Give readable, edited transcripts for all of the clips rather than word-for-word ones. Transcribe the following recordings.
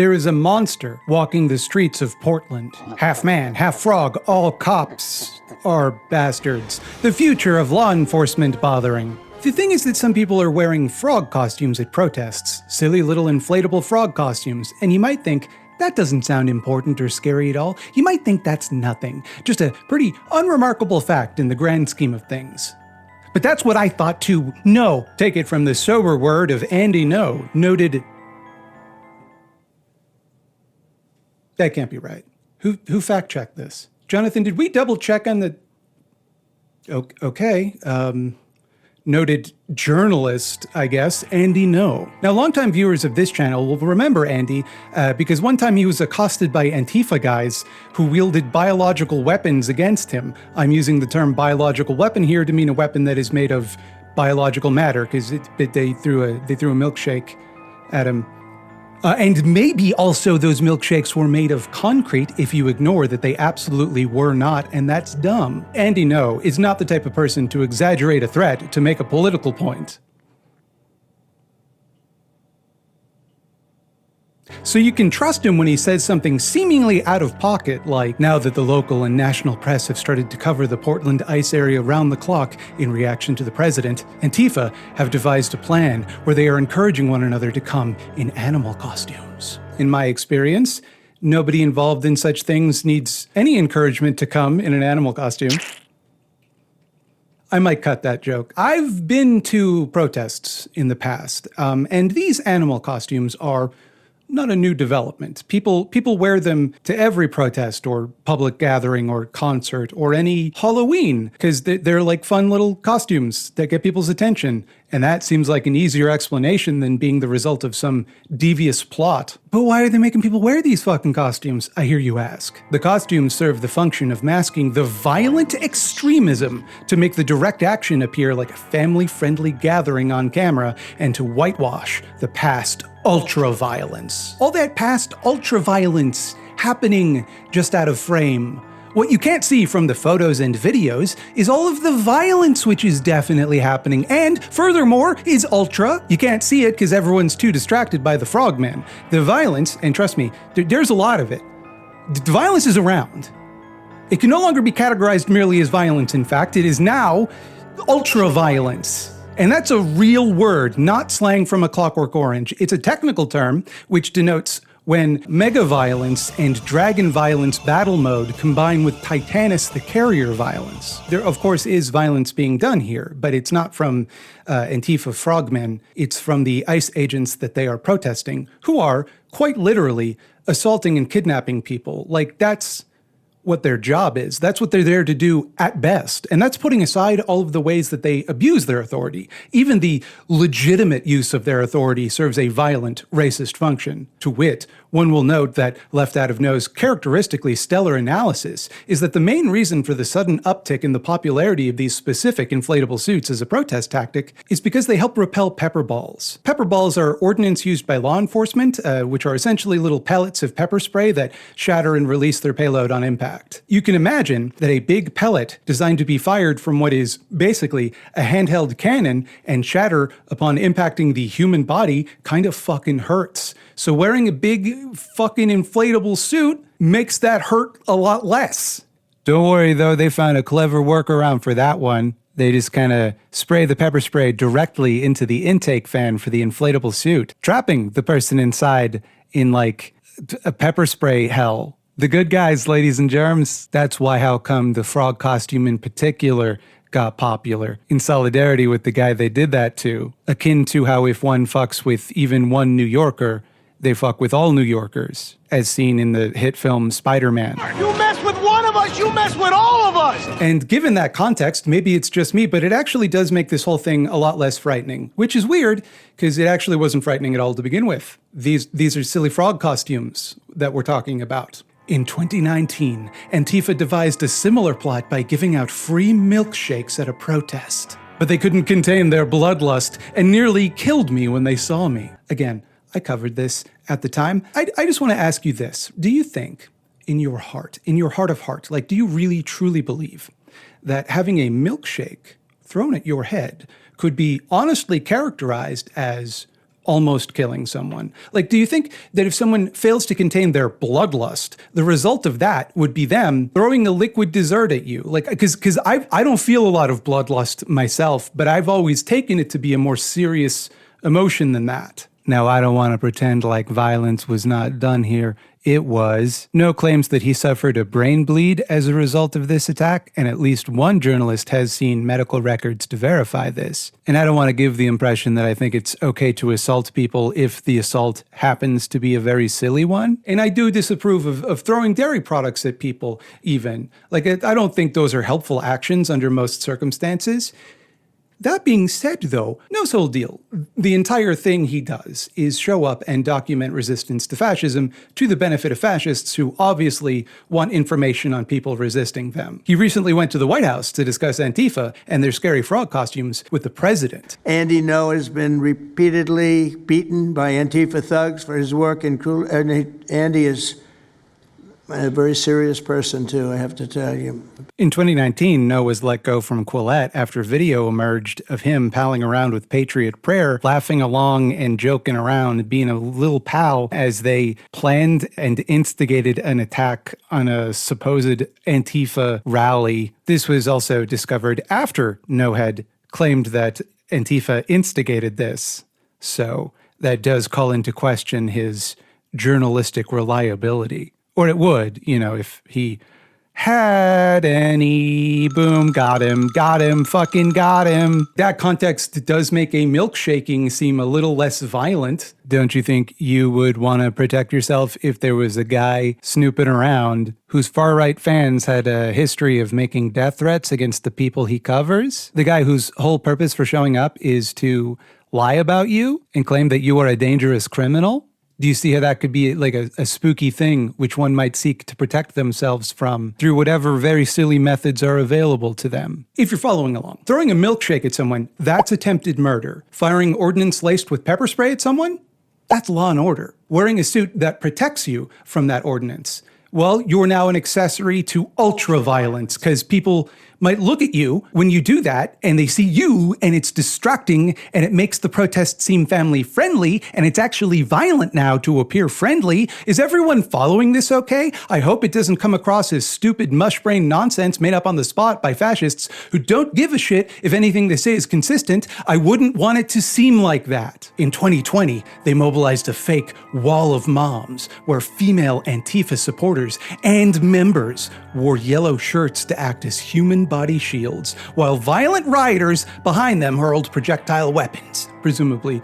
There is a monster walking the streets of Portland. Half man, half frog, all cops are bastards. The future of law enforcement bothering. The thing is that some people are wearing frog costumes at protests. Silly little inflatable frog costumes. And you might think, that doesn't sound important or scary at all. You might think that's nothing. Just a pretty unremarkable fact in the grand scheme of things. But that's what I thought too. No, take it from the sober word of Andy Ngo, noted... That can't be right. Who fact-checked this? Jonathan, did we double-check on the... Okay. Noted journalist, I guess, Andy Ngo. Now, longtime viewers of this channel will remember Andy because one time he was accosted by Antifa guys who wielded biological weapons against him. I'm using the term biological weapon here to mean a weapon that is made of biological matter because they threw a milkshake at him. And maybe also those milkshakes were made of concrete if you ignore that they absolutely were not, and that's dumb. Andy Ngo is not the type of person to exaggerate a threat to make a political point. So you can trust him when he says something seemingly out of pocket, like, now that the local and national press have started to cover the Portland ICE area round the clock in reaction to the president, Antifa have devised a plan where they are encouraging one another to come in animal costumes. In my experience, nobody involved in such things needs any encouragement to come in an animal costume. I might cut that joke. I've been to protests in the past, and these animal costumes are not a new development. People wear them to every protest or public gathering or concert or any Halloween because they're like fun little costumes that get people's attention. And that seems like an easier explanation than being the result of some devious plot. But why are they making people wear these fucking costumes, I hear you ask? The costumes serve the function of masking the violent extremism to make the direct action appear like a family-friendly gathering on camera and to whitewash the past ultra-violence. All that past ultra-violence happening just out of frame. What you can't see from the photos and videos is all of the violence which is definitely happening, and furthermore is ultra. You can't see it because everyone's too distracted by the frogman. The violence, and trust me, there's a lot of it. The violence is around. It can no longer be categorized merely as violence. In fact, it is now ultra-violence. And that's a real word, not slang from A Clockwork Orange. It's a technical term which denotes when mega violence and dragon violence battle mode combine with Titanus the carrier violence. There, of course, is violence being done here, but it's not from Antifa frogmen. It's from the ICE agents that they are protesting, who are, quite literally, assaulting and kidnapping people. Like, that's what their job is. That's what they're there to do at best. And that's putting aside all of the ways that they abuse their authority. Even the legitimate use of their authority serves a violent, racist function. To wit, one will note that left out of Ngo's characteristically stellar analysis is that the main reason for the sudden uptick in the popularity of these specific inflatable suits as a protest tactic is because they help repel pepper balls. Pepper balls are ordnance used by law enforcement, which are essentially little pellets of pepper spray that shatter and release their payload on impact. You can imagine that a big pellet designed to be fired from what is basically a handheld cannon and shatter upon impacting the human body kind of fucking hurts. So wearing a big fucking inflatable suit makes that hurt a lot less. Don't worry though, they found a clever workaround for that one. They just kind of spray the pepper spray directly into the intake fan for the inflatable suit, trapping the person inside in like a pepper spray hell. The good guys, ladies and germs. That's how come the frog costume in particular got popular, in solidarity with the guy they did that to. Akin to how if one fucks with even one New Yorker, they fuck with all New Yorkers, as seen in the hit film Spider-Man. You mess with one of us, you mess with all of us! And given that context, maybe it's just me, but it actually does make this whole thing a lot less frightening, which is weird, because it actually wasn't frightening at all to begin with. These are silly frog costumes that we're talking about. In 2019, Antifa devised a similar plot by giving out free milkshakes at a protest. But they couldn't contain their bloodlust and nearly killed me when they saw me. Again, I covered this at the time. I just want to ask you this. Do you think, in your heart of heart, like, do you really truly believe that having a milkshake thrown at your head could be honestly characterized as almost killing someone. Like, do you think that if someone fails to contain their bloodlust, the result of that would be them throwing a liquid dessert at you? Like, because I don't feel a lot of bloodlust myself, but I've always taken it to be a more serious emotion than that. Now, I don't want to pretend like violence was not done here. It was. Ngo claims that he suffered a brain bleed as a result of this attack, and at least one journalist has seen medical records to verify this. And I don't want to give the impression that I think it's okay to assault people if the assault happens to be a very silly one. And I do disapprove of throwing dairy products at people, even. Like, I don't think those are helpful actions under most circumstances. That being said, though, Ngo's whole deal, the entire thing he does is show up and document resistance to fascism to the benefit of fascists who obviously want information on people resisting them. He recently went to the White House to discuss Antifa and their scary frog costumes with the president. Andy Ngo has been repeatedly beaten by Antifa thugs for his work in Andy is a very serious person, too, I have to tell you. In 2019, Ngo was let go from Quillette after video emerged of him palling around with Patriot Prayer, laughing along and joking around, being a little pal as they planned and instigated an attack on a supposed Antifa rally. This was also discovered after Ngo had claimed that Antifa instigated this. So that does call into question his journalistic reliability. Or it would, if he had any. Boom, got him, fucking got him. That context does make a milkshaking seem a little less violent. Don't you think you would want to protect yourself if there was a guy snooping around whose far-right fans had a history of making death threats against the people he covers? The guy whose whole purpose for showing up is to lie about you and claim that you are a dangerous criminal? Do you see how that could be like a spooky thing which one might seek to protect themselves from through whatever very silly methods are available to them? If you're following along, throwing a milkshake at someone, that's attempted murder. Firing ordnance laced with pepper spray at someone? That's law and order. Wearing a suit that protects you from that ordnance, well, you're now an accessory to ultra-violence because people might look at you when you do that and they see you and it's distracting and it makes the protest seem family friendly and it's actually violent now to appear friendly. Is everyone following this okay? I hope it doesn't come across as stupid mush-brain nonsense made up on the spot by fascists who don't give a shit if anything they say is consistent. I wouldn't want it to seem like that. In 2020, they mobilized a fake wall of moms where female Antifa supporters and members wore yellow shirts to act as human body shields, while violent rioters behind them hurled projectile weapons, presumably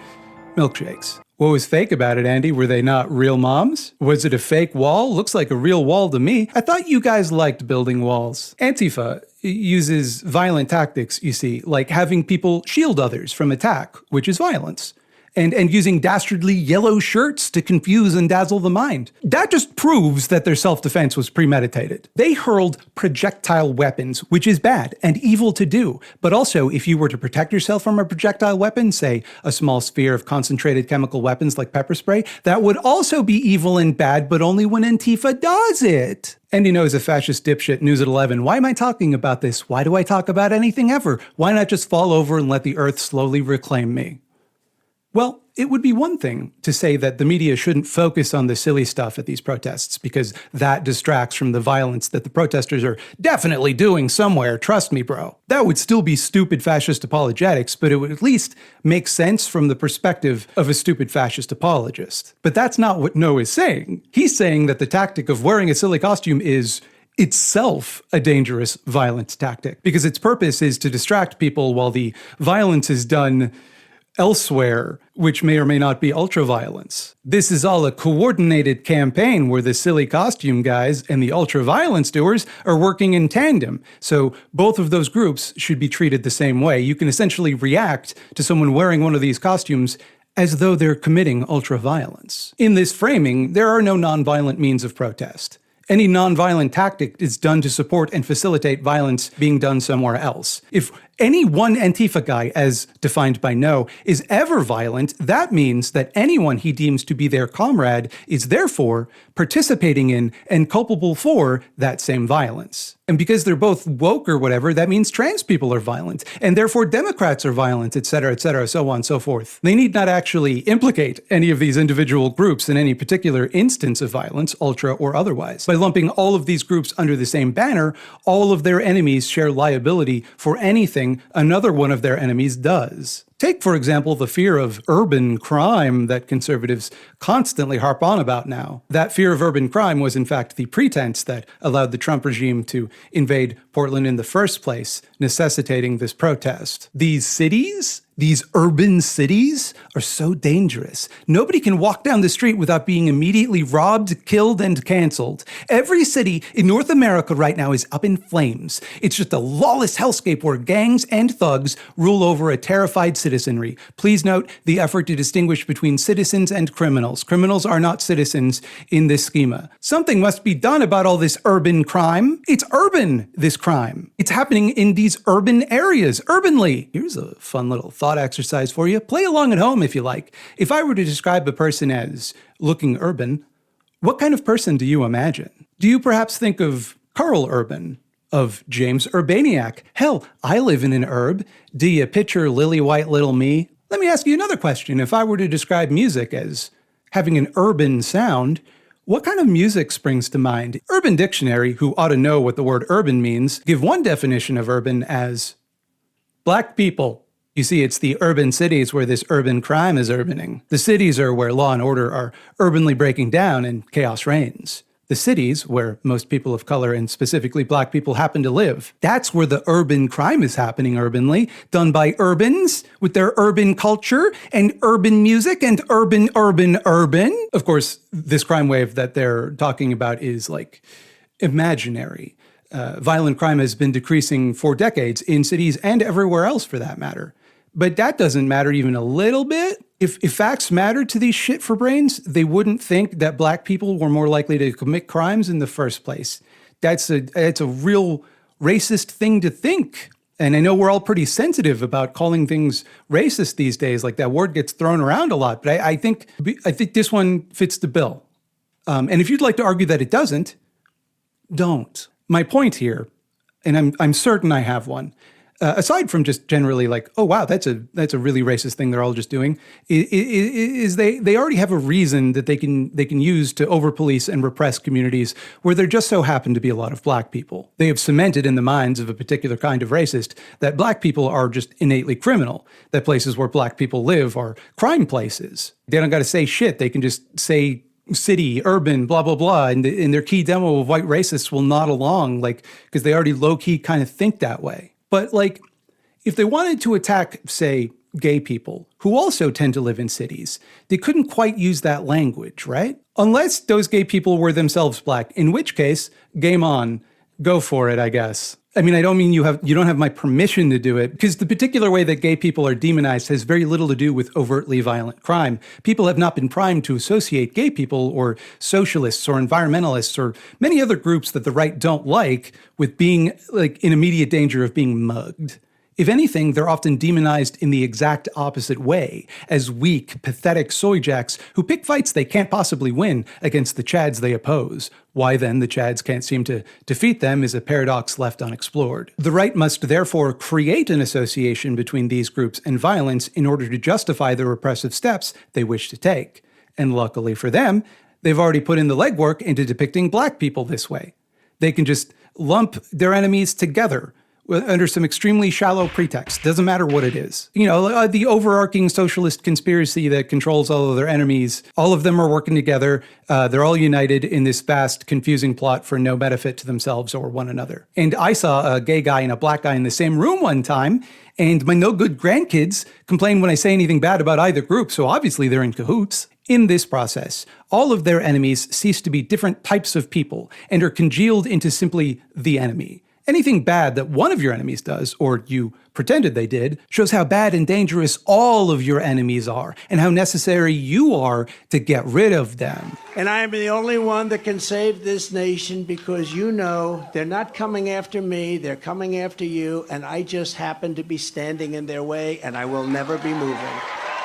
milkshakes. What was fake about it, Andy? Were they not real moms? Was it a fake wall? Looks like a real wall to me. I thought you guys liked building walls. Antifa uses violent tactics, you see, like having people shield others from attack, which is violence. And using dastardly yellow shirts to confuse and dazzle the mind. That just proves that their self-defense was premeditated. They hurled projectile weapons, which is bad and evil to do. But also, if you were to protect yourself from a projectile weapon, say a small sphere of concentrated chemical weapons like pepper spray, that would also be evil and bad, but only when Antifa does it. Andy Ngo is a fascist dipshit, News at 11. Why am I talking about this? Why do I talk about anything ever? Why not just fall over and let the earth slowly reclaim me? Well, it would be one thing to say that the media shouldn't focus on the silly stuff at these protests because that distracts from the violence that the protesters are definitely doing somewhere, trust me, bro. That would still be stupid fascist apologetics, but it would at least make sense from the perspective of a stupid fascist apologist. But that's not what Ngo is saying. He's saying that the tactic of wearing a silly costume is itself a dangerous, violent tactic because its purpose is to distract people while the violence is done elsewhere, which may or may not be ultraviolence. This is all a coordinated campaign where the silly costume guys and the ultraviolence doers are working in tandem. So both of those groups should be treated the same way. You can essentially react to someone wearing one of these costumes as though they're committing ultraviolence. In this framing, there are no nonviolent means of protest. Any nonviolent tactic is done to support and facilitate violence being done somewhere else. If any one Antifa guy, as defined by Ngo, is ever violent, that means that anyone he deems to be their comrade is therefore participating in and culpable for that same violence. And because they're both woke or whatever, that means trans people are violent, and therefore Democrats are violent, et cetera, so on and so forth. They need not actually implicate any of these individual groups in any particular instance of violence, ultra or otherwise. By lumping all of these groups under the same banner, all of their enemies share liability for anything another one of their enemies does. Take, for example, the fear of urban crime that conservatives constantly harp on about now. That fear of urban crime was, in fact, the pretense that allowed the Trump regime to invade Portland in the first place, necessitating this protest. These cities, these urban cities, are so dangerous. Nobody can walk down the street without being immediately robbed, killed, and canceled. Every city in North America right now is up in flames. It's just a lawless hellscape where gangs and thugs rule over a terrified citizenry. Please note the effort to distinguish between citizens and criminals. Criminals are not citizens in this schema. Something must be done about all this urban crime. It's urban, this crime. It's happening in these urban areas, urbanly. Here's a fun little thought exercise for you. Play along at home if you like. If I were to describe a person as looking urban, what kind of person do you imagine? Do you perhaps think of Carl Urban, of James Urbaniak? Hell, I live in an herb. Do you picture lily white little me? Let me ask you another question. If I were to describe music as having an urban sound, what kind of music springs to mind? Urban Dictionary, who ought to know what the word urban means, give one definition of urban as black people. You see, it's the urban cities where this urban crime is urbaning. The cities are where law and order are urbanly breaking down and chaos reigns. The cities, where most people of color and specifically black people happen to live, that's where the urban crime is happening urbanly, done by urbans with their urban culture and urban music and urban. Of course, this crime wave that they're talking about is like imaginary. Violent crime has been decreasing for decades in cities and everywhere else for that matter. But that doesn't matter even a little bit. If facts mattered to these shit for brains, they wouldn't think that black people were more likely to commit crimes in the first place. It's a real racist thing to think. And I know we're all pretty sensitive about calling things racist these days. Like that word gets thrown around a lot. But I think this one fits the bill. And if you'd like to argue that it doesn't, don't. My point here, and I'm certain I have one, aside from just generally like, oh wow, that's a really racist thing they're all just doing, is they already have a reason that they can use to over-police and repress communities where there just so happen to be a lot of black people. They have cemented in the minds of a particular kind of racist that black people are just innately criminal, that places where black people live are crime places. They don't got to say shit. They can just say city, urban, blah, blah, blah. And their key demo of white racists will nod along, like, because they already low-key kind of think that way. But like, if they wanted to attack, say, gay people, who also tend to live in cities, they couldn't quite use that language, right? Unless those gay people were themselves black, in which case, game on, go for it, I guess. I mean, I don't mean you don't have my permission to do it, because the particular way that gay people are demonized has very little to do with overtly violent crime. People have not been primed to associate gay people or socialists or environmentalists or many other groups that the right don't like with being like in immediate danger of being mugged. If anything, they're often demonized in the exact opposite way, as weak, pathetic soy jacks who pick fights they can't possibly win against the Chads they oppose. Why then the Chads can't seem to defeat them is a paradox left unexplored. The right must therefore create an association between these groups and violence in order to justify the repressive steps they wish to take. And luckily for them, they've already put in the legwork into depicting black people this way. They can just lump their enemies together under some extremely shallow pretext. Doesn't matter what it is. You know, the overarching socialist conspiracy that controls all of their enemies, all of them are working together. They're all united in this vast, confusing plot for no benefit to themselves or one another. And I saw a gay guy and a black guy in the same room one time, and my no-good grandkids complain when I say anything bad about either group, so obviously they're in cahoots. In this process, all of their enemies cease to be different types of people and are congealed into simply the enemy. Anything bad that one of your enemies does, or you pretended they did, shows how bad and dangerous all of your enemies are, and how necessary you are to get rid of them. And I am the only one that can save this nation because you know they're not coming after me, they're coming after you, and I just happen to be standing in their way, and I will never be moving.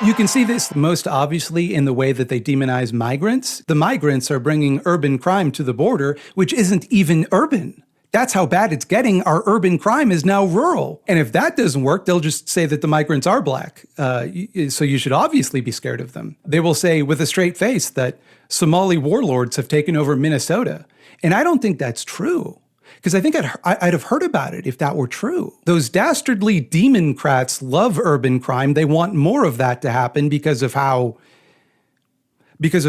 You can see this most obviously in the way that they demonize migrants. The migrants are bringing urban crime to the border, which isn't even urban. That's how bad it's getting. Our urban crime is now rural. And if that doesn't work, they'll just say that the migrants are black. So you should obviously be scared of them. They will say with a straight face that Somali warlords have taken over Minnesota. And I don't think that's true. Because I think I'd have heard about it if that were true. Those dastardly Democrats love urban crime. They want more of that to happen because of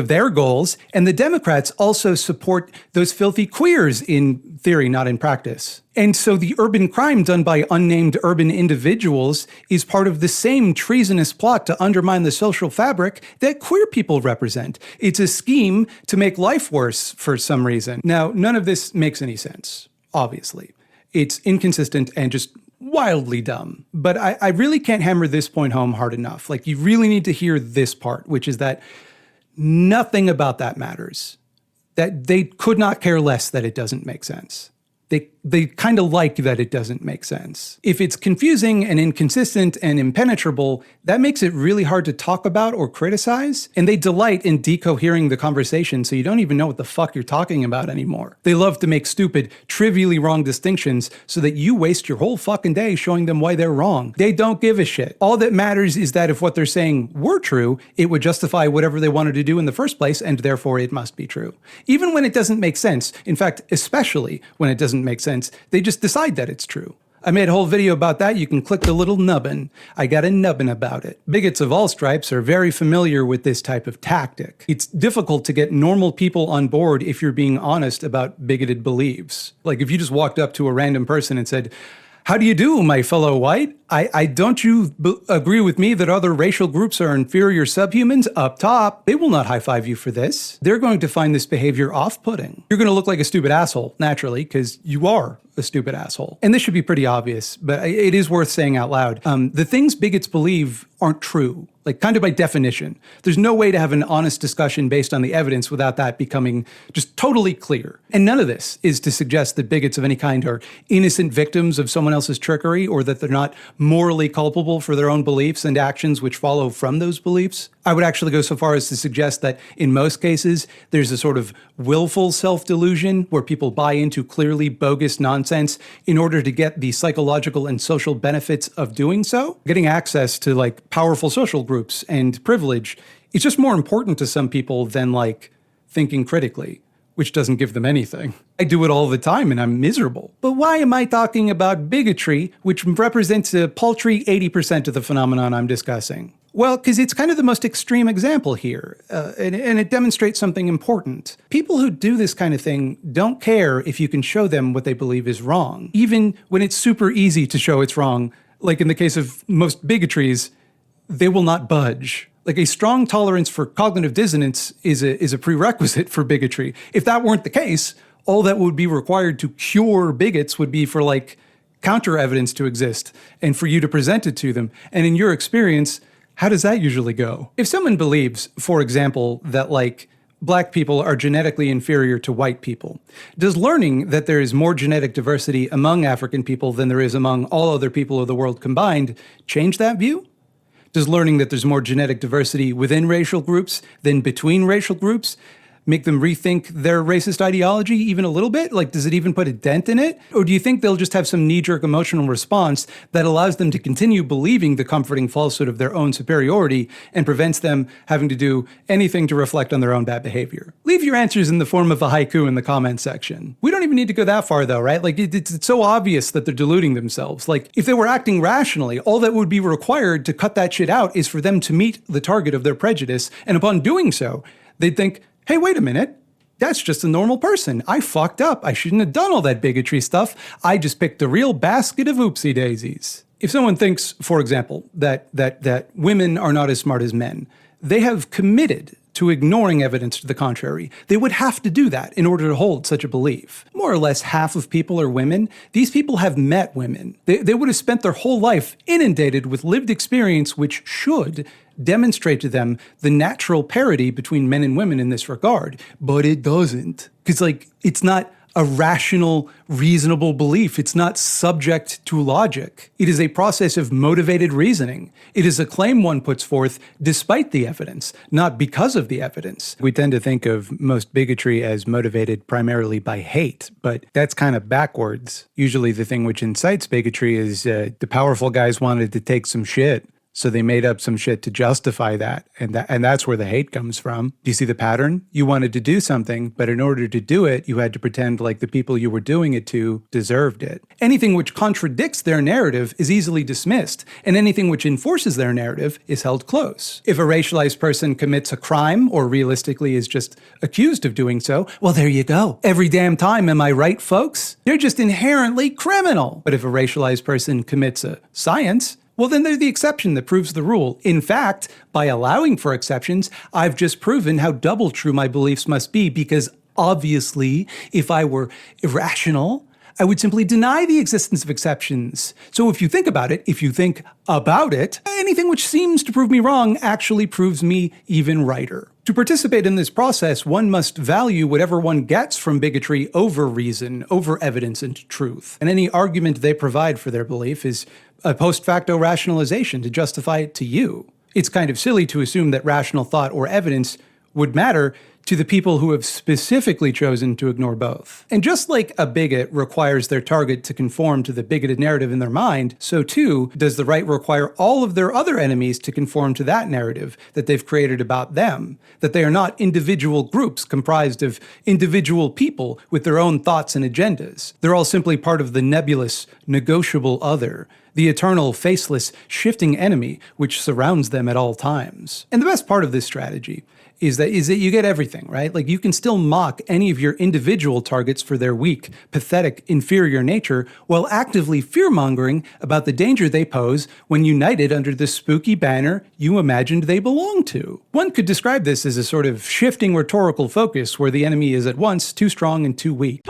their goals. And the Democrats also support those filthy queers in theory, not in practice. And so the urban crime done by unnamed urban individuals is part of the same treasonous plot to undermine the social fabric that queer people represent. It's a scheme to make life worse for some reason. Now, none of this makes any sense, obviously. It's inconsistent and just wildly dumb. But I really can't hammer this point home hard enough. Like, you really need to hear this part, which is that nothing about that matters. That they could not care less that it doesn't make sense. They kind of like that it doesn't make sense. If it's confusing and inconsistent and impenetrable, that makes it really hard to talk about or criticize. And they delight in decohering the conversation so you don't even know what the fuck you're talking about anymore. They love to make stupid, trivially wrong distinctions so that you waste your whole fucking day showing them why they're wrong. They don't give a shit. All that matters is that if what they're saying were true, it would justify whatever they wanted to do in the first place, and therefore it must be true. Even when it doesn't make sense, in fact, especially when it doesn't make sense, they just decide that it's true. I made a whole video about that. You can click the little nubbin. I got a nubbin about it. Bigots of all stripes are very familiar with this type of tactic. It's difficult to get normal people on board if you're being honest about bigoted beliefs. Like if you just walked up to a random person and said, "How do you do, my fellow white? Don't you agree with me that other racial groups are inferior subhumans up top?" They will not high-five you for this. They're going to find this behavior off-putting. You're going to look like a stupid asshole, naturally, because you are a stupid asshole. And this should be pretty obvious, but it is worth saying out loud. The things bigots believe aren't true, like kind of by definition. There's no way to have an honest discussion based on the evidence without that becoming just totally clear. And none of this is to suggest that bigots of any kind are innocent victims of someone else's trickery or that they're not morally culpable for their own beliefs and actions which follow from those beliefs. I would actually go so far as to suggest that in most cases, there's a sort of willful self-delusion where people buy into clearly bogus nonsense in order to get the psychological and social benefits of doing so. Getting access to like powerful social groups and privilege is just more important to some people than like thinking critically, which doesn't give them anything. I do it all the time and I'm miserable. But why am I talking about bigotry, which represents a paltry 80% of the phenomenon I'm discussing? Well, because it's kind of the most extreme example here, and it demonstrates something important. People who do this kind of thing don't care if you can show them what they believe is wrong, even when it's super easy to show it's wrong. Like in the case of most bigotries, they will not budge. Like a strong tolerance for cognitive dissonance is a prerequisite for bigotry. If that weren't the case, all that would be required to cure bigots would be for like counter evidence to exist and for you to present it to them. And in your experience, how does that usually go? If someone believes, for example, that like black people are genetically inferior to white people, does learning that there is more genetic diversity among African people than there is among all other people of the world combined change that view? Does learning that there's more genetic diversity within racial groups than between racial groups make them rethink their racist ideology even a little bit? Like, does it even put a dent in it? Or do you think they'll just have some knee-jerk emotional response that allows them to continue believing the comforting falsehood of their own superiority and prevents them having to do anything to reflect on their own bad behavior? Leave your answers in the form of a haiku in the comments section. We don't even need to go that far though, right? Like, it's so obvious that they're deluding themselves. Like, if they were acting rationally, all that would be required to cut that shit out is for them to meet the target of their prejudice, and upon doing so, they'd think, hey, wait a minute, that's just a normal person. I fucked up. I shouldn't have done all that bigotry stuff. I just picked a real basket of oopsie daisies. If someone thinks, for example, that women are not as smart as men, they have committed to ignoring evidence to the contrary. They would have to do that in order to hold such a belief. More or less half of people are women. These people have met women. They would have spent their whole life inundated with lived experience which should demonstrate to them the natural parity between men and women in this regard, but it doesn't. Because like, it's not a rational, reasonable belief. It's not subject to logic. It is a process of motivated reasoning. It is a claim one puts forth despite the evidence, not because of the evidence. We tend to think of most bigotry as motivated primarily by hate, but that's kind of backwards. Usually the thing which incites bigotry is the powerful guys wanted to take some shit. So they made up some shit to justify that. And that's where the hate comes from. Do you see the pattern? You wanted to do something, but in order to do it, you had to pretend like the people you were doing it to deserved it. Anything which contradicts their narrative is easily dismissed, and anything which enforces their narrative is held close. If a racialized person commits a crime, or realistically is just accused of doing so, well, there you go. Every damn time, am I right, folks? They're just inherently criminal. But if a racialized person commits a science, well, then they're the exception that proves the rule. In fact, by allowing for exceptions, I've just proven how double true my beliefs must be, because obviously, if I were irrational, I would simply deny the existence of exceptions. So if you think about it, anything which seems to prove me wrong actually proves me even righter. To participate in this process, one must value whatever one gets from bigotry over reason, over evidence and truth. And any argument they provide for their belief is a post facto rationalization to justify it to you. It's kind of silly to assume that rational thought or evidence would matter to the people who have specifically chosen to ignore both. And just like a bigot requires their target to conform to the bigoted narrative in their mind, so too does the right require all of their other enemies to conform to that narrative that they've created about them, that they are not individual groups comprised of individual people with their own thoughts and agendas. They're all simply part of the nebulous, negotiable other, the eternal, faceless, shifting enemy which surrounds them at all times. And the best part of this strategy is that you get everything, right? Like, you can still mock any of your individual targets for their weak, pathetic, inferior nature, while actively fear-mongering about the danger they pose when united under the spooky banner you imagined they belong to. One could describe this as a sort of shifting rhetorical focus where the enemy is at once too strong and too weak.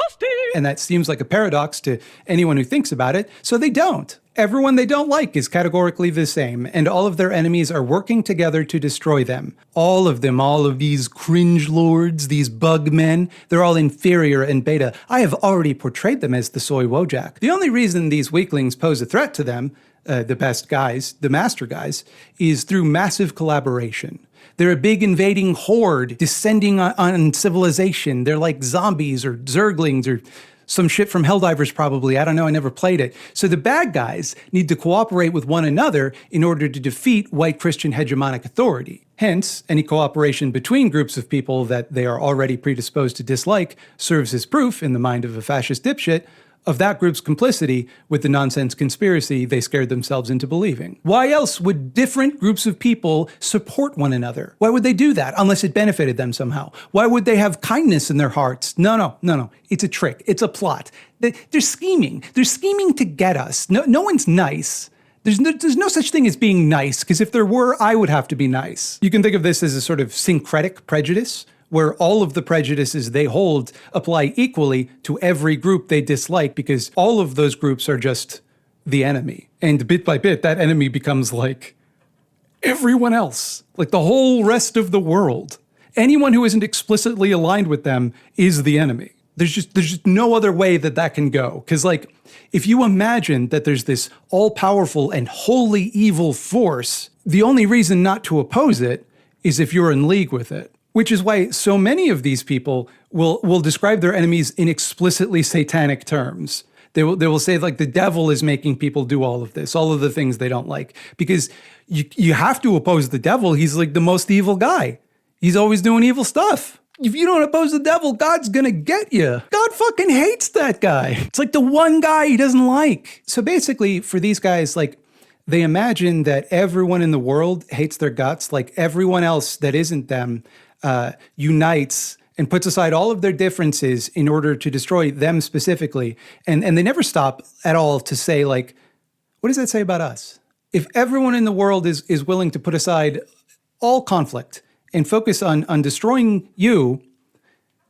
And that seems like a paradox to anyone who thinks about it, so they don't. Everyone they don't like is categorically the same, and all of their enemies are working together to destroy them. All of them, all of these cringe lords, these bug men, they're all inferior and beta. I have already portrayed them as the soy wojak. The only reason these weaklings pose a threat to them, the best guys, the master guys, is through massive collaboration. They're a big invading horde descending on civilization. They're like zombies or zerglings or some shit from Helldivers probably. I don't know. I never played it. So the bad guys need to cooperate with one another in order to defeat white Christian hegemonic authority. Hence, any cooperation between groups of people that they are already predisposed to dislike serves as proof, in the mind of a fascist dipshit, of that group's complicity with the nonsense conspiracy they scared themselves into believing. Why else would different groups of people support one another? Why would they do that unless it benefited them somehow? Why would they have kindness in their hearts? No. It's a trick. It's a plot. They're scheming. They're scheming to get us. No one's nice. There's no such thing as being nice, because if there were, I would have to be nice. You can think of this as a sort of syncretic prejudice, where all of the prejudices they hold apply equally to every group they dislike, because all of those groups are just the enemy. And bit by bit, that enemy becomes like everyone else, like the whole rest of the world. Anyone who isn't explicitly aligned with them is the enemy. There's just no other way that can go. Because, like, if you imagine that there's this all-powerful and wholly evil force, the only reason not to oppose it is if you're in league with it. Which is why so many of these people will describe their enemies in explicitly satanic terms. They will say, like, the devil is making people do all of this, all of the things they don't like. Because you have to oppose the devil. He's like the most evil guy. He's always doing evil stuff. If you don't oppose the devil, God's gonna get you. God fucking hates that guy. It's like the one guy he doesn't like. So basically, for these guys, like, they imagine that everyone in the world hates their guts, like everyone else that isn't them unites and puts aside all of their differences in order to destroy them specifically. And they never stop at all to say, like, what does that say about us? If everyone in the world is willing to put aside all conflict and focus on destroying you,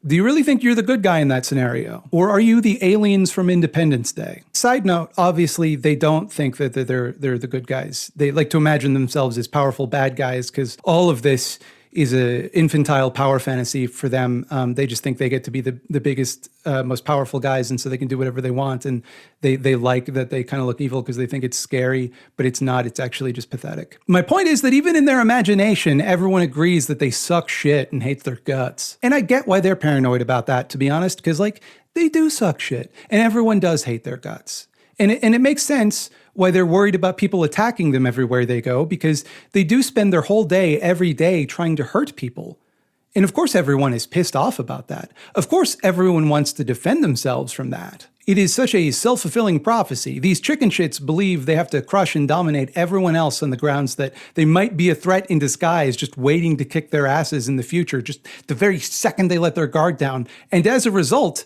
do you really think you're the good guy in that scenario? Or are you the aliens from Independence Day? Side note, obviously, they don't think that they're the good guys. They like to imagine themselves as powerful bad guys, because all of this is a infantile power fantasy for them. They just think they get to be the biggest, most powerful guys, and so they can do whatever they want. And they like that they kind of look evil because they think it's scary, but it's not. It's actually just pathetic. My point is that even in their imagination, everyone agrees that they suck shit and hates their guts. And I get why they're paranoid about that, to be honest, because like they do suck shit, and everyone does hate their guts. And it makes sense why they're worried about people attacking them everywhere they go, because they do spend their whole day, every day, trying to hurt people. And of course, everyone is pissed off about that. Of course, everyone wants to defend themselves from that. It is such a self-fulfilling prophecy. These chicken shits believe they have to crush and dominate everyone else on the grounds that they might be a threat in disguise, just waiting to kick their asses in the future, just the very second they let their guard down. And as a result,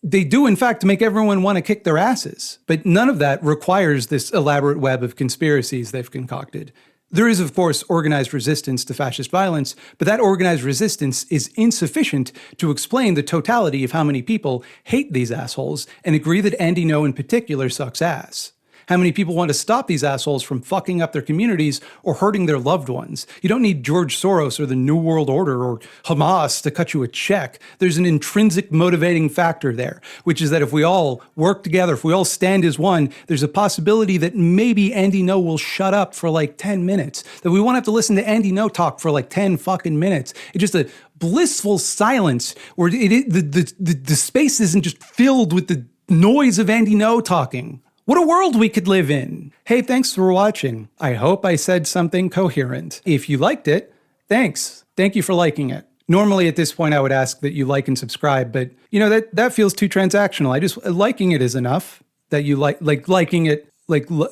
they do, in fact, make everyone want to kick their asses. But none of that requires this elaborate web of conspiracies they've concocted. There is, of course, organized resistance to fascist violence, but that organized resistance is insufficient to explain the totality of how many people hate these assholes and agree that Andy Ngo in particular sucks ass. How many people want to stop these assholes from fucking up their communities or hurting their loved ones? You don't need George Soros or the New World Order or Hamas to cut you a check. There's an intrinsic motivating factor there, which is that if we all work together, if we all stand as one, there's a possibility that maybe Andy Ngo will shut up for like 10 minutes, that we won't have to listen to Andy Ngo talk for like 10 fucking minutes. It's just a blissful silence where the space isn't just filled with the noise of Andy Ngo talking. What a world we could live in. Hey, thanks for watching. I hope I said something coherent. If you liked it, thanks. Thank you for liking it. Normally at this point I would ask that you like and subscribe, but you know, that feels too transactional. Liking it is enough. That you liking it,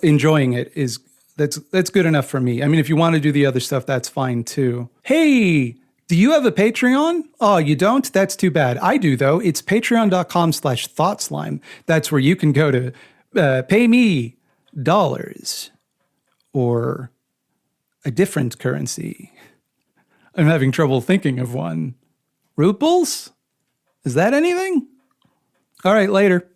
enjoying it is, that's good enough for me. I mean, if you want to do the other stuff, that's fine too. Hey, do you have a Patreon? Oh, you don't? That's too bad. I do though. It's patreon.com/thoughtslime. That's where you can go to pay me dollars or a different currency. I'm having trouble thinking of one. Rubles? Is that anything? All right, later.